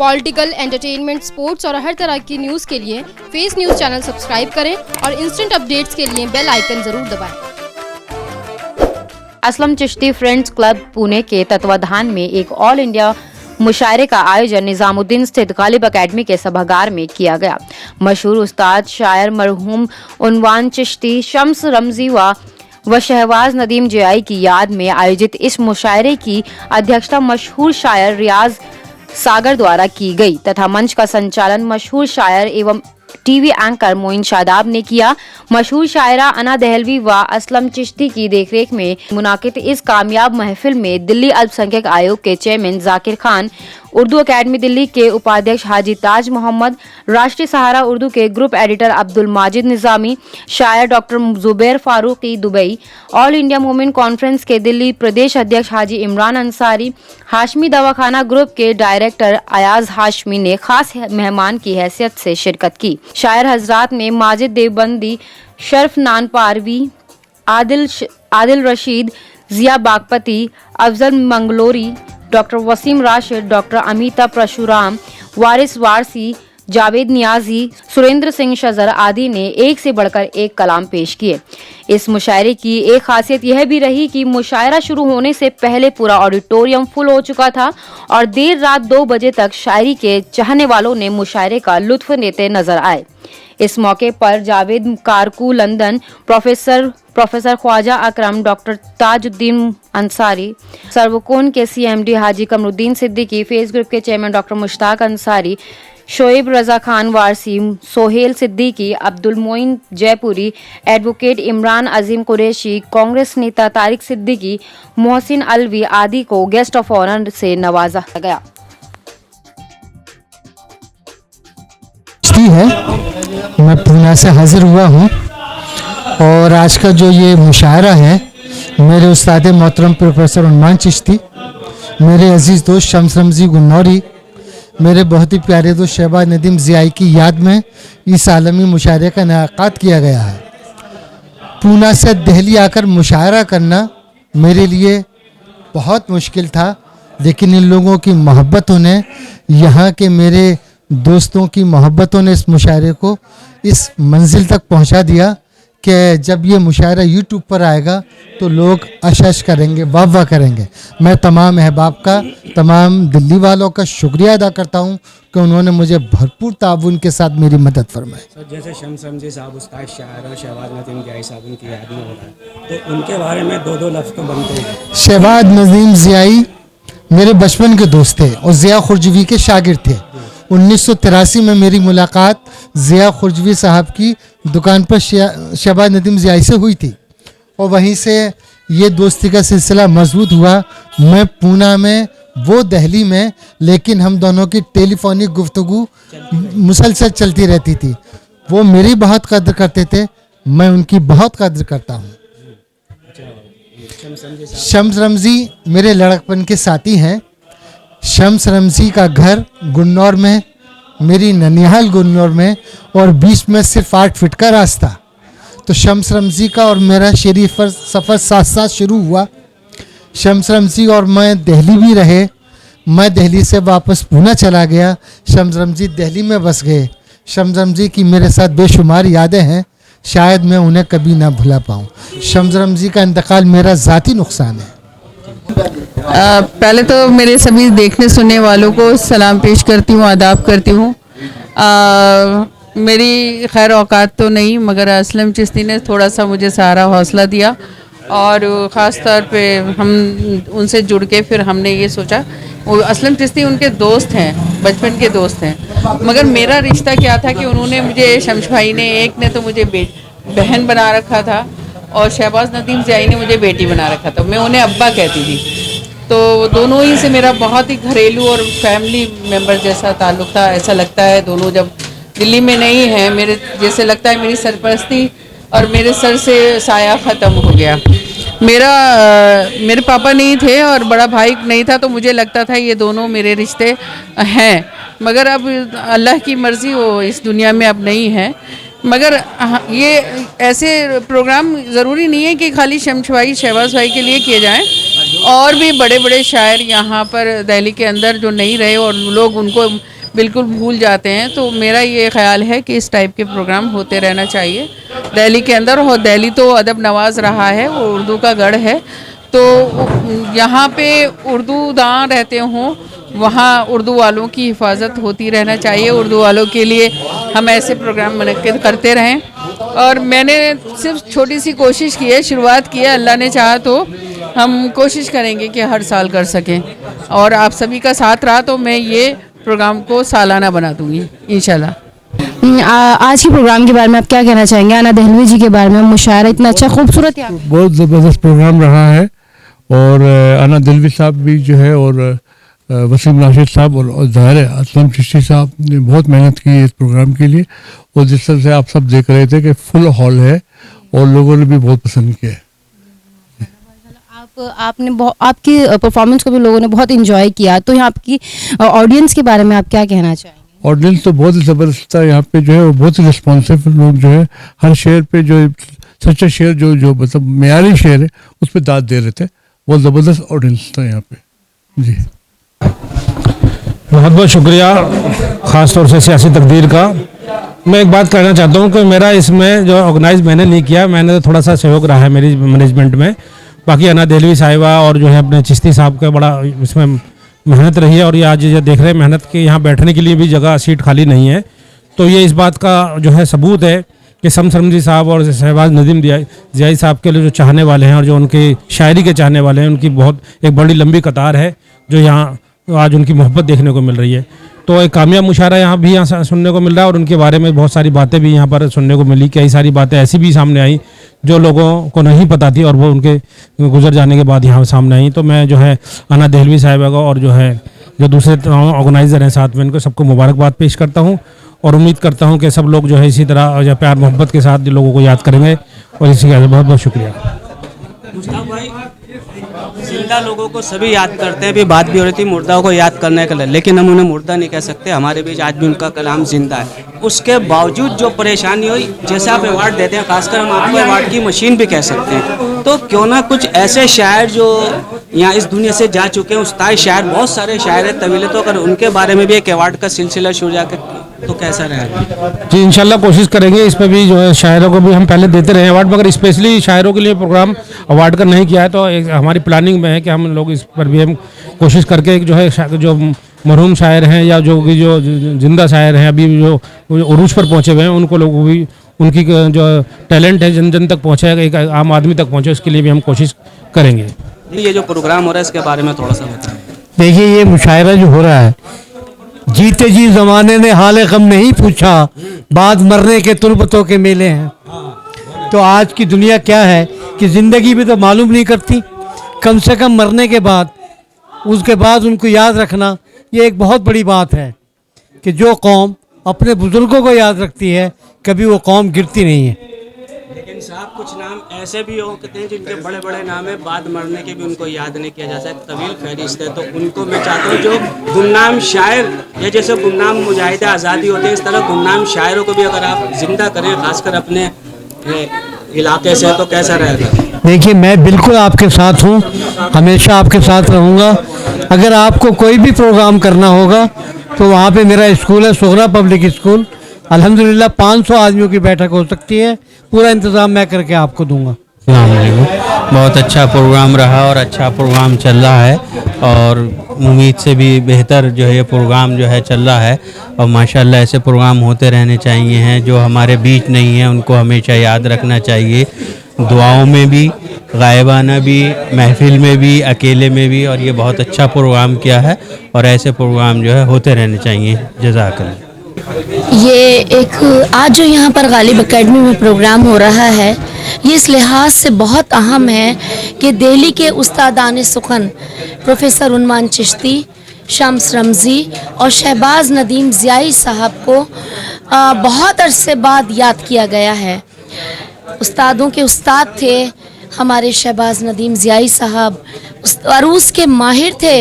Political, entertainment, sports और हर तरह की न्यूज़ के लिए फेस न्यूज़ चैनल सब्सक्राइब करें और इंस्टेंट अपडेट्स के लिए बेल आइकन जरूर दबाएं। असलम चिश्ती फ्रेंड्स क्लब पुणे के तत्वाधान में एक ऑल इंडिया मुशायरे का आयोजन निजामुद्दीन स्थित गालिब अकेडमी के सभागार में किया गया। मशहूर उस्ताद शायर मरहूम उन्वान चिश्ती, शम्स रमजी व शहबाज नदीम जियाई की याद में आयोजित इस मुशायरे की अध्यक्षता मशहूर शायर रियाज सागर द्वारा की गई तथा मंच का संचालन मशहूर शायर एवं टीवी एंकर मोइन शादाब ने किया। मशहूर शायरा अना दहलवी व असलम चिश्ती की देखरेख में मुनाकिद इस कामयाब महफिल में दिल्ली अल्पसंख्यक आयोग के चेयरमैन जाकिर खान, उर्दू अकेडमी दिल्ली के उपाध्यक्ष हाजी ताज मोहम्मद, राष्ट्रीय सहारा उर्दू के ग्रुप एडिटर अब्दुल माजिद निजामी, शायर doctor Zubair Faruqui Dubai, all India movement conference के दिल्ली प्रदेश अध्यक्ष हाजी इमरान अंसारी, हाशमी दवाखाना ग्रुप के डायरेक्टर अयाज हाशमी ने खास मेहमान की हैसियत से शिरकत की। शायर हजरात में माजिद देवबंदी, शर्फ नानपारवी, आदिल रशीद, जिया बागपति, अफजल मंगलोरी, डॉक्टर वसीम राशिद, डॉक्टर अमिता परशुराम, वारिस वारसी, जावेद नियाजी, सुरेंद्र सिंह शजर आदि ने एक से बढ़कर एक कलाम पेश किए। इस मुशायरे की एक खासियत यह भी रही कि मुशायरा शुरू होने से पहले पूरा ऑडिटोरियम फुल हो चुका था और देर रात 2 बजे तक शायरी के चाहने वालों ने मुशायरे का लुत्फ लेते नजर आए। इस मौके पर जावेद कारकू लंदन, प्रोफेसर ख्वाजा अकरम, डॉक्टर ताजुद्दीन अंसारी, सर्वकोन के CMD हाजी कमरुद्दीन सिद्दीकी, फेस ग्रुप के चेयरमैन डॉक्टर मुश्ताक अंसारी, शोएब रजा खान वारसी, सोहेल सिद्दीकी, अब्दुल मोइन जयपुरी, एडवोकेट इमरान अजीम कुरैशी, कांग्रेस नेता तारिक सिद्दीकी, मोहसिन अलवी आदि को गेस्ट ऑफ ऑनर से नवाजा गया। है मैं पूना से हाजिर हुआ हूँ और आज का जो ये मुशायरा है मेरे उस्ताद मोहतरम प्रोफेसर उन्वान चिश्ती, मेरे अजीज़ दोस्त शम्स रमजी गुन्नौरी, मेरे बहुत ही प्यारे दोस्त शहबाज नदीम जियाई की याद में इस आलमी मुशायरे का इनेकाद किया गया है। पूना से दिल्ली आकर मुशायरा करना मेरे लिए बहुत मुश्किल था, लेकिन इन लोगों की मोहब्बतों ने, यहाँ के मेरे दोस्तों की मोहब्बतों ने इस मुशायरे को इस मंजिल तक पहुंचा दिया कि जब ये मुशायरा YouTube पर आएगा तो लोग अशश करेंगे, वाह करेंगे। मैं तमाम अहबाब का, तमाम दिल्ली वालों का शुक्रिया अदा करता हूं कि उन्होंने मुझे भरपूर ताउन के साथ मेरी मदद फरमाई। जैसे शम्स रमजी साहब उस्ताद शायर शहबाज नदीम जियाई साहब उनकी याद में हो रहा है, तो उनके बारे में 2 लफ्ज़ तो बनते हैं। शहबाज नदीम जियाई मेरे बचपन के दोस्त थे और ज़िया खुरजवी के शागिर्द थे। 1983 में मेरी मुलाकात ज़िया खुरजवी साहब की दुकान पर शहबाज नदीम जियाई से हुई थी और वहीं से ये दोस्ती का सिलसिला मजबूत हुआ। मैं पूना में, वो दिल्ली में, लेकिन हम दोनों की टेलीफोनिक गुफ्तगू मुसलसल चलती रहती थी। वो मेरी बहुत कद्र करते थे, मैं उनकी बहुत कद्र करता हूँ। शम्स रमजी मेरे लड़कपन के साथी हैं। शम्स रमजी का घर गुन्नौर में, मेरी ननिहाल गुन्नौर में, और बीच में सिर्फ 8 फीट का रास्ता। तो शम्स रमजी का और मेरा शेरी सफ़र साथ साथ शुरू हुआ। शम्स रमजी और मैं दिल्ली भी रहे। मैं दिल्ली से वापस पूना चला गया, शम्स रमजी दिल्ली में बस गए। शम्स रमजी की मेरे साथ बेशुमार यादें हैं, शायद मैं उन्हें कभी ना भुला पाऊँ। शम्स रमजी का इंतकाल मेरा ज़ाती नुकसान है। पहले तो मेरे सभी देखने सुनने वालों को सलाम पेश करती हूँ, आदाब करती हूँ। मेरी खैर औकात तो नहीं, मगर असलम चिश्ती ने थोड़ा सा मुझे सहारा हौसला दिया और ख़ास तौर पे हम उनसे जुड़ के फिर हमने ये सोचा, वो असलम चिश्ती उनके दोस्त हैं, बचपन के दोस्त हैं, मगर मेरा रिश्ता क्या था कि उन्होंने मुझे, शम्स भाई ने, एक ने तो मुझे बहन बना रखा था और शहबाज नदीम जियाई ने मुझे बेटी बना रखा था। मैं उन्हें अब्बा कहती थी। तो दोनों ही से मेरा बहुत ही घरेलू और फैमिली मेंबर जैसा ताल्लुक़ था। ऐसा लगता है दोनों जब दिल्ली में नहीं है, मेरे जैसे लगता है मेरी सरपरस्ती और मेरे सर से साया ख़त्म हो गया। मेरे पापा नहीं थे और बड़ा भाई नहीं था, तो मुझे लगता था ये दोनों मेरे रिश्ते हैं, मगर अब अल्लाह की मर्ज़ी, वो इस दुनिया में अब नहीं है। मगर ये ऐसे प्रोग्राम ज़रूरी नहीं है कि खाली शम्स भाई, शहबाज भाई के लिए किए जाएं। और भी बड़े बड़े शायर यहाँ पर दिल्ली के अंदर जो नहीं रहे और लोग उनको बिल्कुल भूल जाते हैं, तो मेरा ये ख्याल है कि इस टाइप के प्रोग्राम होते रहना चाहिए दिल्ली के अंदर। और दिल्ली तो अदब नवाज रहा है, वो उर्दू का गढ़ है, तो यहाँ पे उर्दू दां रहते हों, वहाँ उर्दू वालों की हिफाजत होती रहना चाहिए। उर्दू वालों के लिए हम ऐसे प्रोग्राम मुनक्किद करते रहें। और मैंने सिर्फ छोटी सी कोशिश की है, शुरुआत की है, अल्लाह ने चाहा तो हम कोशिश करेंगे कि हर साल कर सकें। और आप सभी का साथ रहा तो मैं ये प्रोग्राम को सालाना बना दूँगी इंशाल्लाह। आज के प्रोग्राम के बारे में आप क्या कहना चाहेंगे? आना दहलवी जी के बारे में, मुशायरा इतना अच्छा खूबसूरत है, बहुत ज़बरदस्त प्रोग्राम रहा है। और आना दहलवी साहब भी जो है, और वसीम राशिद साहब और ज़ाहिर है असलम चिश्ती साहब ने बहुत मेहनत की है इस प्रोग्राम के लिए। और जिस तरह से आप सब देख रहे थे कि फुल हॉल है और लोगों ने भी बहुत पसंद किया है। आपकी परफॉर्मेंस को भी लोगों ने बहुत इंजॉय किया, तो यहाँ आपकी ऑडियंस के बारे में आप क्या कहना चाहेंगे? ऑडियंस तो बहुत ही ज़बरदस्त था यहाँ पे जो है, वो बहुत ही रिस्पॉन्सिव लोग जो है, हर शेर पे जो सच्चा शेर जो मतलब मेयारी शेर है उस पर दाद दे रहे थे। बहुत ज़बरदस्त ऑडियंस था यहाँ पे जी। बहुत बहुत शुक्रिया, ख़ास तौर से सियासी तकदीर का। मैं एक बात कहना चाहता हूँ कि मेरा इसमें जो ऑर्गेनाइज मैंने नहीं किया, मैंने तो थोड़ा सा सहयोग रहा है मेरी मैनेजमेंट में। बाकी अना दहलवी साहिबा और जो है अपने चिश्ती साहब का बड़ा इसमें मेहनत रही है। और ये आज ये देख रहे हैं मेहनत के यहाँ बैठने के लिए भी जगह सीट खाली नहीं है, तो ये इस बात का जो है सबूत है कि शम्स रमज़ी साहब और शहबाज नदीम ज़ियाई साहब के लिए जो चाहने वाले हैं और जो उनकी शायरी के चाहने वाले हैं, उनकी बहुत एक बड़ी लंबी कतार है जो यहाँ आज उनकी मोहब्बत देखने को मिल रही है। तो एक कामयाब मुशायरा यहाँ भी यहाँ सुनने को मिल रहा है। और उनके बारे में बहुत सारी बातें भी यहाँ पर सुनने को मिली, कई सारी बातें ऐसी भी सामने आई जो लोगों को नहीं पता थी और वो उनके गुजर जाने के बाद यहाँ सामने आई। तो मैं जो है आना दहलवी साहिबा को और जो दूसरे ऑर्गेनाइज़र हैं साथ में, इनको सबको मुबारकबाद पेश करता हूँ। और उम्मीद करता हूँ कि सब लोग जो है इसी तरह जो प्यार मोहब्बत के साथ लोगों को याद करेंगे। और इसी का बहुत बहुत शुक्रिया। मुश्ताक भाई, जिंदा लोगों को सभी याद करते हैं, अभी बात भी हो रही थी मुर्दाओं को याद करने के लिए, लेकिन हम उन्हें मुर्दा नहीं कह सकते। हमारे बीच आज भी उनका कलाम जिंदा है। उसके बावजूद जो परेशानी हुई, जैसे आप अवार्ड देते हैं, खासकर हम आपको अवार्ड की मशीन भी कह सकते हैं, तो क्यों ना कुछ ऐसे शायर जो यहाँ इस दुनिया से जा चुके हैं, उस्ताद शायर, बहुत सारे शायर हैं तवीले, तो अगर उनके बारे में भी एक अवार्ड का सिलसिला शुरू जाकर तो कैसा रहेगा? जी इंशाल्लाह कोशिश करेंगे। इस पर भी जो है शायरों को भी हम पहले देते रहे अवार्ड, मगर स्पेशली शायरों के लिए प्रोग्राम अवार्ड का नहीं किया है। तो हमारी प्लानिंग में है कि हम लोग इस पर भी हम कोशिश करके जो है जो मरहूम शायर हैं या जो जिंदा शायर हैं अभी जो उरूज पर पहुँचे हुए हैं, उनको लोगों भी उनकी जो टैलेंट है जन जन तक पहुँचे, एक आम आदमी तक पहुँचे, उसके लिए भी हम कोशिश करेंगे। ये जो प्रोग्राम हो रहा है इसके बारे में थोड़ा सा बताएं। देखिए, ये मुशायरा जो हो रहा है, जीते जी ज़माने ने हाल गम नहीं पूछा, बाद मरने के तुर्बतों के मेले हैं। तो आज की दुनिया क्या है कि ज़िंदगी भी तो मालूम नहीं करती, कम से कम मरने के बाद उसके बाद उनको याद रखना, ये एक बहुत बड़ी बात है कि जो कौम अपने बुज़ुर्गों को याद रखती है, कभी वो कौम गिरती नहीं है। लेकिन साहब, कुछ नाम ऐसे भी हो कहते हैं जिनके बड़े बड़े नाम है, बाद मरने के भी उनको याद नहीं किया जा सकता, तवील फहरिस्त है। तो उनको मैं चाहता हूँ जो गुमनाम शायर या जैसे गुमनाम मुजाहिद आज़ादी होते हैं, इस तरह गुमनाम शायरों को भी अगर आप जिंदा करें, खासकर अपने इलाके से, तो कैसा रहेगा? देखिए, मैं बिल्कुल आपके साथ हूँ, हमेशा आपके साथ रहूँगा। अगर आपको कोई भी प्रोग्राम करना होगा तो वहाँ पे मेरा स्कूल है, सुगरा पब्लिक स्कूल, अल्हम्दुलिल्लाह 500 आदमियों की बैठक हो सकती है, पूरा इंतज़ाम मैं करके आपको दूंगा। बहुत अच्छा प्रोग्राम रहा और अच्छा प्रोग्राम चल रहा है और उम्मीद से भी बेहतर जो है ये प्रोग्राम जो है चल रहा है। और माशाल्लाह ऐसे प्रोग्राम होते रहने चाहिए हैं। जो हमारे बीच नहीं हैं उनको हमेशा याद रखना चाहिए, दुआओं में भी, गायबाना भी, महफिल में भी, अकेले में भी। और ये बहुत अच्छा प्रोग्राम किया है और ऐसे प्रोग्राम जो है होते रहने चाहिए। जज़ाकल्लाह। ये एक आज जो यहाँ पर गालिब एकेडमी में प्रोग्राम हो रहा है, ये इस लिहाज से बहुत अहम है कि दिल्ली के उस्तादान सुखन प्रोफेसर उन्मान चिश्ती, शम्स रमज़ी और शहबाज नदीम ज़ियाई साहब को बहुत अरसे बाद याद किया गया है। उस्तादों के उस्ताद थे हमारे शहबाज नदीम ज़ियाई साहब, अरूस के माहिर थे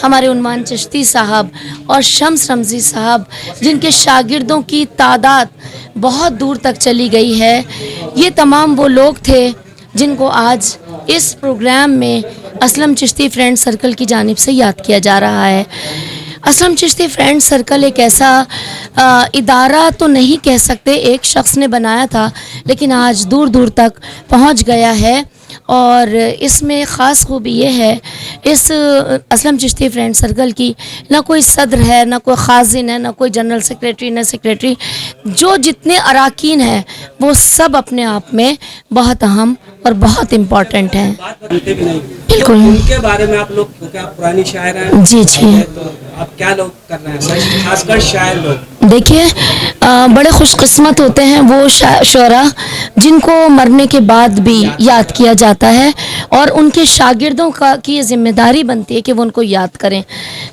हमारे उन्मान चिश्ती साहब और शम्स रमज़ी साहब, जिनके शागिर्दों की तादाद बहुत दूर तक चली गई है। ये तमाम वो लोग थे जिनको आज इस प्रोग्राम में असलम चिश्ती फ्रेंड सर्कल की जानिब से याद किया जा रहा है। असलम चिश्ती फ्रेंड सर्कल एक ऐसा इदारा तो नहीं कह सकते, एक शख्स ने बनाया था, लेकिन आज दूर दूर तक पहुंच गया है। और इसमें ख़ास खूबी ये है, इस असलम चिश्ती फ्रेंड सर्कल की ना कोई सदर है, ना कोई खाजिन है, ना कोई जनरल सेक्रेटरी, ना सेक्रेटरी, जो जितने अराकीन हैं वो सब अपने आप में बहुत अहम और बहुत इम्पोर्टेंट हैं। बिल्कुल। उनके बारे में आप लोग, क्योंकि आप पुरानी शायर हैं, जी जी, तो आप क्या लोग कर रहे हैं, खासकर शायर लोग? देखिए, बड़े खुशकिस्मत होते हैं वो शोरा जिनको मरने के बाद भी याद किया जाता है, और उनके शागिर्दों की ये जिम्मेदारी बनती है कि वो उनको याद करें,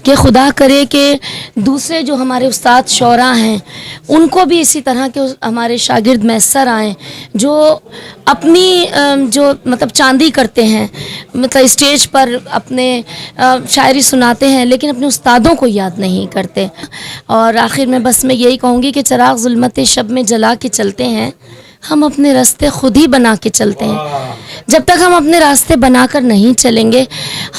कि खुदा करे कि दूसरे जो हमारे उस्ताद शोरा हैं उनको भी इसी तरह के हमारे शागिर्द मैसर आएँ, जो अपनी जो मतलब चांदी करते हैं, मतलब स्टेज पर अपने शायरी सुनाते हैं, लेकिन अपने उस्तादों को याद नहीं करते। और आखिर में बस मैं यही कहूँगी कि चिराग ज़ुल्मत शब में जला के चलते हैं, हम अपने रास्ते खुद ही बना के चलते हैं। जब तक हम अपने रास्ते बनाकर नहीं चलेंगे,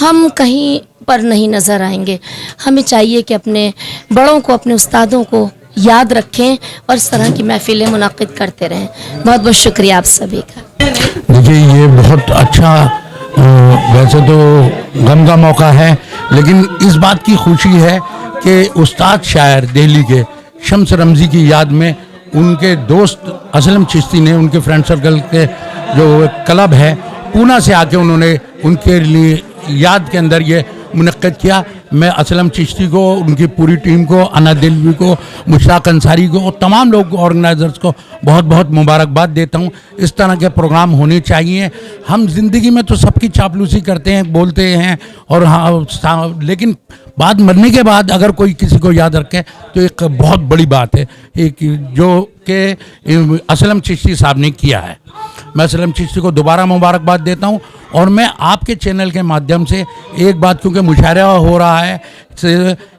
हम कहीं पर नहीं नज़र आएंगे। हमें चाहिए कि अपने बड़ों को, अपने उस्तादों को याद रखें और इस तरह की महफिलें मुनाकिद करते रहें। बहुत बहुत शुक्रिया आप सभी का। देखिए, ये बहुत अच्छा, वैसे तो गम का मौका है, लेकिन इस बात की खुशी है कि उस्ताद शायर दिल्ली के शम्स रमज़ी की याद में उनके दोस्त असलम चिश्ती ने, उनके फ्रेंड सर्कल के जो क्लब है पूना से आके उन्होंने उनके लिए याद के अंदर ये मुनक्किद किया। मैं असलम चिश्ती को, उनकी पूरी टीम को, अना दिलवी को, मुश्ताक अंसारी को, तमाम लोग ऑर्गेनाइजर्स को बहुत बहुत मुबारकबाद देता हूँ। इस तरह के प्रोग्राम होने चाहिए। हम ज़िंदगी में तो सबकी चापलूसी करते हैं, बोलते हैं, और हाँ, लेकिन बाद मरने के बाद अगर कोई किसी को याद रखे तो एक बहुत बड़ी बात है, एक जो कि असलम चिश्ती साहब ने किया है। मैं असलम चिश्ती को दोबारा मुबारकबाद देता हूँ। और मैं आपके चैनल के माध्यम से एक बात, क्योंकि मुशायरा हो रहा है,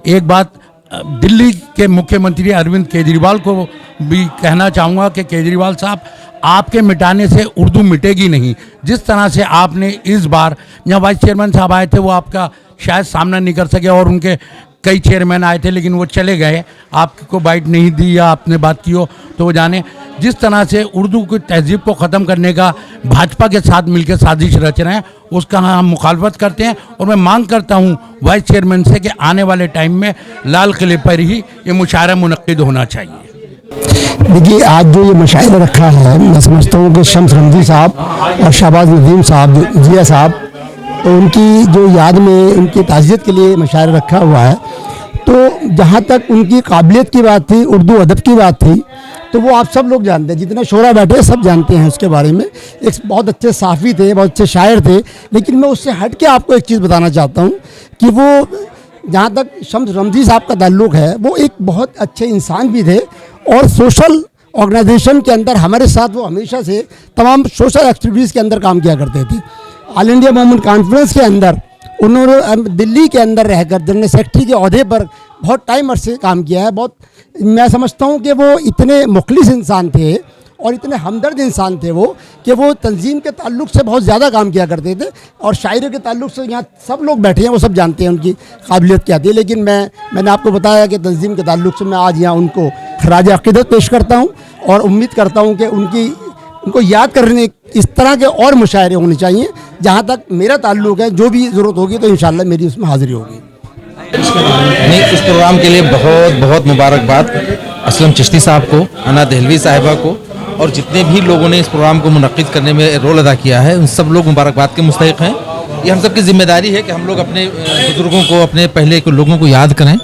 एक बात दिल्ली के मुख्यमंत्री अरविंद केजरीवाल को भी कहना चाहूँगा कि केजरीवाल साहब, आपके मिटाने से उर्दू मिटेगी नहीं। जिस तरह से आपने इस बार, जहाँ वाइस चेयरमैन साहब आए थे वो आपका शायद सामना नहीं कर सके, और उनके कई चेयरमैन आए थे लेकिन वो चले गए, आपको बाइट नहीं दी या आपने बात की हो तो वो जाने। जिस तरह से उर्दू की तहजीब को ख़त्म करने का भाजपा के साथ मिलकर साजिश रच रहे हैं, उसका हम मुखालफत करते हैं। और मैं मांग करता हूँ वाइस चेयरमैन से कि आने वाले टाइम में लाल किले पर ही ये मुशायरा मुनक्किद होना चाहिए। देखिए, आज जो ये मुशायरा रखा है, मैं समझता हूँ कि शम्स रमज़ी साहब और शहबाज नदीम साहब, जिया साहब, तो उनकी जो याद में, उनकी ताज़ियत के लिए मुशायरा रखा हुआ है। तो जहाँ तक उनकी काबिलियत की बात थी, उर्दू अदब की बात थी, तो वो आप सब लोग जानते हैं, जितने शोरा बैठे सब जानते हैं उसके बारे में। एक बहुत अच्छे साफ़ी थे, बहुत अच्छे शायर थे। लेकिन मैं उससे हट के आपको एक चीज़ बताना चाहता हूँ कि वो, जहाँ तक शम्स रमज़ी साहब का ताल्लुक़ है, वो एक बहुत अच्छे इंसान भी थे, और सोशल ऑर्गेनाइजेशन के अंदर हमारे साथ वो हमेशा से तमाम सोशल एक्टिविटीज़ के अंदर काम किया करते थे। ऑल इंडिया मूवमेंट कॉन्फ्रेंस के अंदर उन्होंने दिल्ली के अंदर रहकर जनरल सेक्रेटरी के ओहदे पर बहुत टाइम अरसे काम किया है। बहुत, मैं समझता हूँ कि वो इतने मुखलिस इंसान थे और इतने हमदर्द इंसान थे वो, कि वो तंजीम के ताल्लुक़ से बहुत ज़्यादा काम किया करते थे, और शायरी के ताल्लुक़ से यहाँ सब लोग बैठे हैं वो सब जानते हैं उनकी काबिलियत क्या थी। लेकिन मैंने आपको बताया कि तंजीम के ताल्लुक़ से मैं आज यहाँ उनको खराज अक़ीदत पेश करता हूँ, और उम्मीद करता हूँ कि उनको याद करने इस तरह के और मुशायरे होने चाहिए। जहाँ तक मेरा ताल्लुक़ है, जो भी ज़रूरत होगी तो इंशाअल्लाह मेरी उसमें हाज़िरी होगी। नहीं, इस प्रोग्राम के लिए बहुत बहुत मुबारकबाद असलम चिश्ती साहब को, अना दहलवी साहिबा को, और जितने भी लोगों ने इस प्रोग्राम को मुनक्किद करने में रोल अदा किया है, उन सब लोग मुबारकबाद के मुस्तहिक़ हैं। ये हम सब की जिम्मेदारी है कि हम लोग अपने बुज़ुर्गों को, अपने पहले के लोगों को याद करें,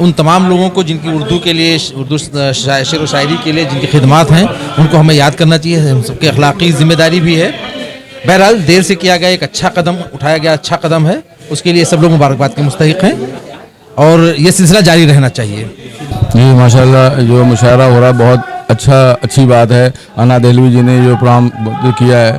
उन तमाम लोगों को जिनकी उर्दू के लिए, उर्दू शेर व शायरी के लिए जिनकी खिदमात हैं, उनको हमें याद करना चाहिए। हम सबकी अखलाकी ज़िम्मेदारी भी है। बहरहाल देर से किया गया एक अच्छा कदम उठाया गया, अच्छा कदम है, उसके लिए सब लोग मुबारकबाद के मुस्तहिक़ हैं, और ये सिलसिला जारी रहना चाहिए। जी माशाल्लाह, जो मुशायरा हो रहा है बहुत अच्छी बात है। अना दहलवी जी ने जो प्रोग्राम किया है,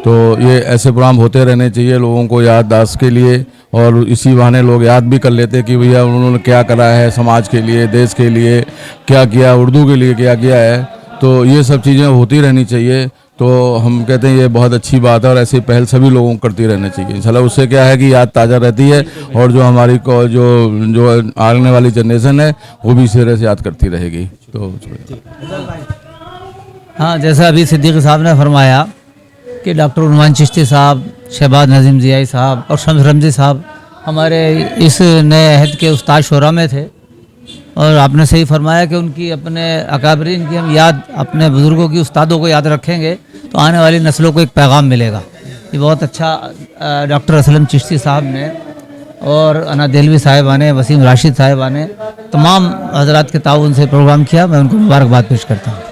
तो ये ऐसे प्रोग्राम होते रहने चाहिए लोगों को याददाश्त के लिए, और इसी बहाने लोग याद भी कर लेते कि भैया उन्होंने क्या करा है समाज के लिए, देश के लिए क्या किया, उर्दू के लिए क्या किया है। तो ये सब चीज़ें होती रहनी चाहिए। तो हम कहते हैं ये बहुत अच्छी बात है और ऐसी पहल सभी लोगों को करती रहनी चाहिए। इंशाल्लाह उससे क्या है कि याद ताज़ा रहती है और जो हमारी जो आने वाली जनरेशन है वो भी इसी तरह से याद करती रहेगी। तो हाँ, जैसा अभी सिद्दीकी साहब ने फरमाया कि डॉक्टर उन्मान चिश्ती साहब, शहबाज नज़ीम ज़ियाई साहब और शम्स रमज़ी साहब हमारे इस नए अहद के उस्ताद शोरा में थे, और आपने सही फरमाया कि उनकी अपने अकाबरीन की हम याद, अपने बुज़ुर्गों की, उस्तादों को याद रखेंगे तो आने वाली नस्लों को एक पैगाम मिलेगा। ये बहुत अच्छा डॉक्टर असलम चिश्ती साहब ने और अना देलवी साहिबा ने, वसीम राशिद साहिबा ने, तमाम हजरात के ताउन से प्रोग्राम किया। मैं उनको मुबारकबाद पेश करता हूँ।